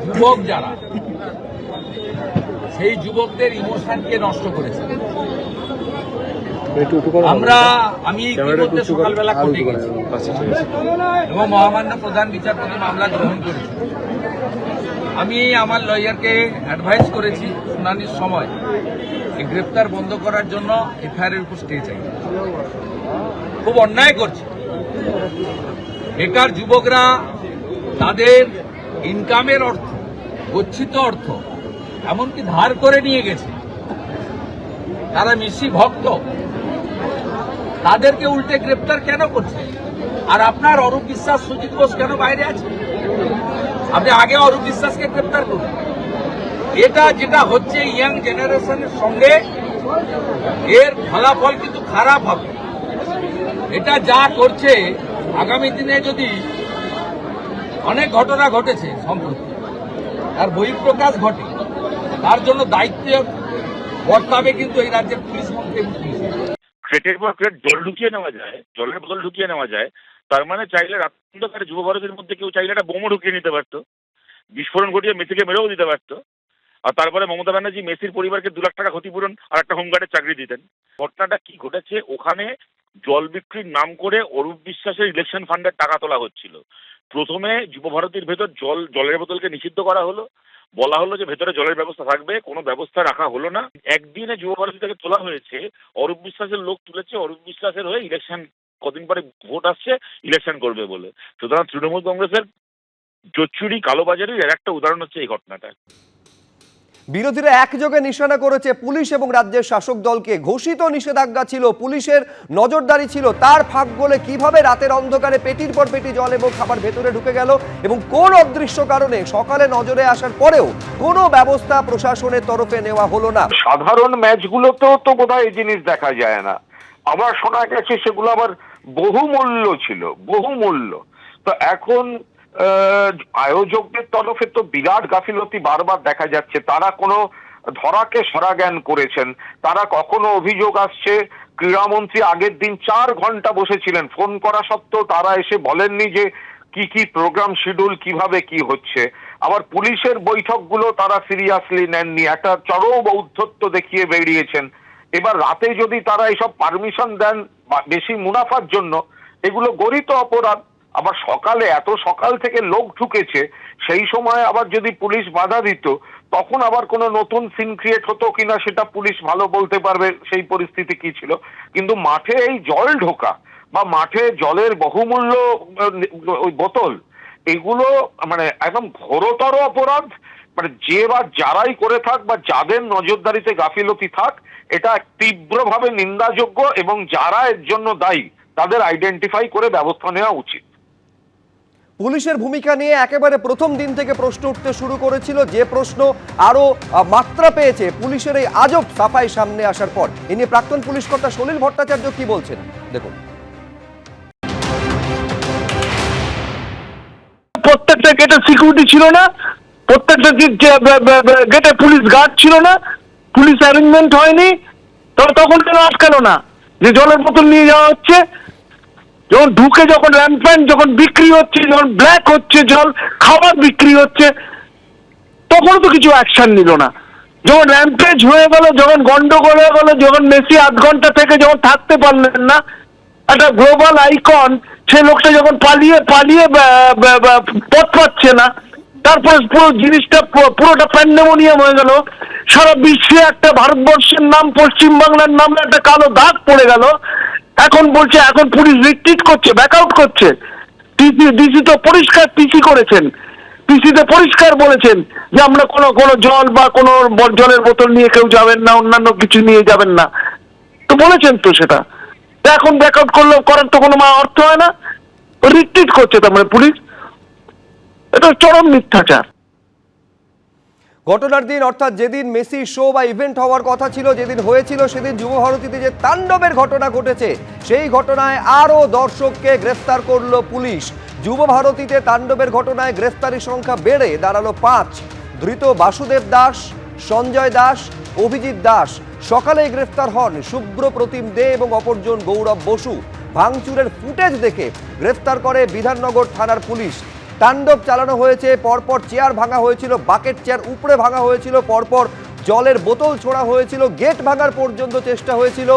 যুবক যারা, সেই যুবকদের ইমোশনকে নষ্ট করেছে। আমি ইতিমধ্যে সকালবেলা কোর্টে গেছি এবং মহামান্য প্রধান বিচারপতি মামলা গ্রহণ করেছি। আমি আমার লয়ারকে অ্যাডভাইস করেছি শুনানির সময় এই গ্রেপ্তার বন্ধ করার জন্য এফআইআর এর উপর স্টে চাই। খুব অন্যায় করছে। বেকার যুবকরা তাদের ইনকামের অর্থ, গচ্ছিত অর্থ এমনকি ধার করে নিয়ে গেছে। তারা মিশি ভক্ত, তাদেরকে উল্টে গ্রেপ্তার কেন করছে? আর আপনার অরূপ বিশ্বাস, সুজিত ঘোষ কেন বাইরে আছে? আপনি আগে অরূপ বিশ্বাসকে গ্রেপ্তার করুন। এটা যেটা হচ্ছে ইয়াং জেনারেশনের সঙ্গে, এর ফলাফল কিন্তু খারাপ হবে। এটা যা করছে আগামী দিনে যদি অনেক ঘটনা ঘটেছে সম্প্রতি, আর বহিঃপ্রকাশ ঘটে, তার জন্য দায়িত্ব বর্তাবে কিন্তু এই রাজ্যের পুলিশ মন্ত্রী এবং পুলিশ। ক্রেটের পর ক্রেট জল ঢুকিয়ে নেওয়া যায়, জলের বোতল ঢুকিয়ে নেওয়া যায়। তার মানে চাইলে রাত্রে যুব ভারতের মধ্যে কেউ চাইলে একটা বোমও ঢুকিয়ে নিতে পারতো, বিস্ফোরণ ঘটিয়ে মেসিকে মেরেও দিতে পারতো। আর তারপরে মমতা ব্যানার্জি মেসির পরিবারকে 2 লাখ টাকা ক্ষতিপূরণ আর একটা হোমগার্ডের চাকরি দিতেন। ঘটনাটা কি ঘটেছে, ওখানে জল বিক্রির নাম করে অরূপ বিশ্বাসের ইলেকশন ফান্ডের টাকা তোলা হচ্ছিল। প্রথমে যুব ভারতীর ভেতর জলের বোতলকে নিষিদ্ধ করা হলো, বলা হলো যে ভেতরে জলের ব্যবস্থা থাকবে, কোনো ব্যবস্থা রাখা হলো না। একদিনে যুব ভারতী থেকে তোলা হয়েছে, অরূপ বিশ্বাসের লোক তুলেছে, অরূপ বিশ্বাসের হয়ে ইলেকশন, কদিন পরে ভোট আসছে, ইলেকশন করবে বলে। সুতরাং তৃণমূল কংগ্রেসের জোচ্চুরি, কালোবাজারির এর একটা উদাহরণ হচ্ছে এই ঘটনাটা। বিরোধীরা একযোগে নিশানা করেছে পুলিশ এবং রাজ্যের শাসক দলকে। ঘোষিত নিষেধাজ্ঞা ছিল, পুলিশের নজরদারি ছিল, তার ফাঁক গলে কিভাবে রাতের অন্ধকারে পেটির পর পেটি জল এবং খাবার ভেতরে ঢুকে গেল এবং কোন অদৃশ্য কারণে সকালে নজরে আসার পরেও কোনো ব্যবস্থা প্রশাসনের তরফে নেওয়া হলো না। সাধারণ ম্যাচগুলোতেও তো বোধহয় এই জিনিস দেখা যায় না। আবার শোনা গেছে সেগুলো আবার বহুমূল্য ছিল, বহুমূল্য। তো এখন আয়োজকদের তরফে তো বিরাট গাফিলতি বারবার দেখা যাচ্ছে। তারা কোনো ধরাকে সরা জ্ঞান করেছেন। তারা কখনো অভিযোগ আসছে ক্রীড়ামন্ত্রী আগের দিন 4 ঘন্টা বসেছিলেন, ফোন করা সত্ত্বেও তারা এসে বলেননি যে কি কি প্রোগ্রাম শিডিউল কিভাবে কি হচ্ছে। আবার পুলিশের বৈঠকগুলো তারা সিরিয়াসলি নেননি, একটা চরম ঔদ্ধত্য দেখিয়ে বেরিয়েছেন। এবার রাতে যদি তারা এসব পারমিশন দেন বেশি মুনাফার জন্য, এগুলো গরিত অপরাধ। আবার সকালে, এত সকাল থেকে লোক ঢুকেছে, সেই সময় আবার যদি পুলিশ বাধা দিত, তখন আবার কোনো নতুন সিন ক্রিয়েট হতো কিনা সেটা পুলিশ ভালো বলতে পারবে সেই পরিস্থিতি কি ছিল। কিন্তু মাঠে এই জল ঢোকা বা মাঠে জলের বহুমূল্য ওই বোতল, এগুলো মানে একদম ঘোরতর অপরাধ। মানে যে বা যারাই করে থাক বা যাদের নজরদারিতে গাফিলতি থাক, এটা তীব্রভাবে নিন্দাযোগ্য এবং যারা এর জন্য দায়ী তাদের আইডেন্টিফাই করে ব্যবস্থা নেওয়া উচিত। পুলিশের ভূমিকা নিয়ে একেবারে প্রথম দিন থেকে প্রশ্ন উঠতে শুরু করেছিল, যে প্রশ্ন আরো মাত্রা পেয়েছে পুলিশের এই আজব সাফাই সামনে আসার পর। এ নিয়ে প্রাক্তন পুলিশ কর্তা সলিল ভট্টাচার্য কি বলছেন দেখুন। প্রত্যেকটা গেটে সিকিউরিটি ছিল না, প্রত্যেকটা গেটে পুলিশ গার্ড ছিল না, পুলিশ অ্যারেঞ্জমেন্ট হয়নি। তখন কেন আটকালো না? যে জলের বোতল নিয়ে যাওয়া হচ্ছে, যখন ঢুকে, যখন র্যাম্প্যান্ট, যখন বিক্রি হচ্ছে, যখন ব্ল্যাক হচ্ছে জল, খাবার বিক্রি হচ্ছে, তখন তো কিছু অ্যাকশন নিল না। যখন র্যাম্পেজ হয়ে গেল, যখন গন্ডগোল হয়ে গেল, যখন মেসি 8 ঘন্টা থেকে যখন থাকতে পারলেন না, একটা গ্লোবাল আইকন, সে লোকটা যখন পালিয়ে পথ পাচ্ছে না, তারপরে পুরো জিনিসটা পুরোটা প্যান্ডেমোনিয়াম হয়ে গেল। সারা বিশ্বে একটা ভারতবর্ষের নাম, পশ্চিমবাংলার নামে একটা কালো দাগ পড়ে গেল। এখন বলছে এখন পুলিশ রিট্রিট করছে, ব্যাকআউট করছে। ডিসি তো পরিষ্কার পিসি করেছেন, পিসিতে পরিষ্কার বলেছেন যে আমরা কোনো জল বা কোনো জলের বোতল নিয়ে কেউ যাবেন না, অন্যান্য কিছু নিয়ে যাবেন না, তো বলেছেন তো সেটা। এখন ব্যাকআউট করার তো কোনো অর্থ হয় না, রিট্রিট করছে তার মানে পুলিশ। এটা চরম মিথ্যাচার। ঘটনার দিন অর্থাৎ যেদিন মেসি শো বা ইভেন্ট হওয়ার কথা ছিল, যেদিন হয়েছিল, সেদিন যুব ভারতীতে যে তাণ্ডবের ঘটনা ঘটেছে, সেই ঘটনায় আরও দর্শককে গ্রেফতার করল পুলিশ। যুব ভারতীতে তাণ্ডবের ঘটনায় গ্রেফতারির সংখ্যা বেড়ে দাঁড়ালো 5। ধৃত বাসুদেব দাস, সঞ্জয় দাস, অভিজিৎ দাস সকালেই গ্রেফতার হন শুভ্র প্রতিম দে এবং অপরজন গৌরব বসু। ভাঙচুরের ফুটেজ দেখে গ্রেফতার করে বিধাননগর থানার পুলিশ। তাণ্ডব চালানো হয়েছে, পরপর চেয়ার ভাঙা হয়েছিল, বাকেট চেয়ার উপরে ভাঙা হয়েছিল, পরপর জলের বোতল ছোড়া হয়েছিল, গেট ভাঙার পর্যন্ত চেষ্টা হয়েছিল।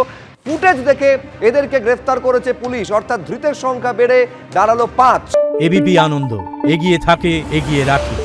ফুটেজ দেখে এদেরকে গ্রেফতার করেছে পুলিশ, অর্থাৎ ধৃতের সংখ্যা বেড়ে দাঁড়ালো 5। এবিপি আনন্দ, এগিয়ে থাকে, এগিয়ে রাখে।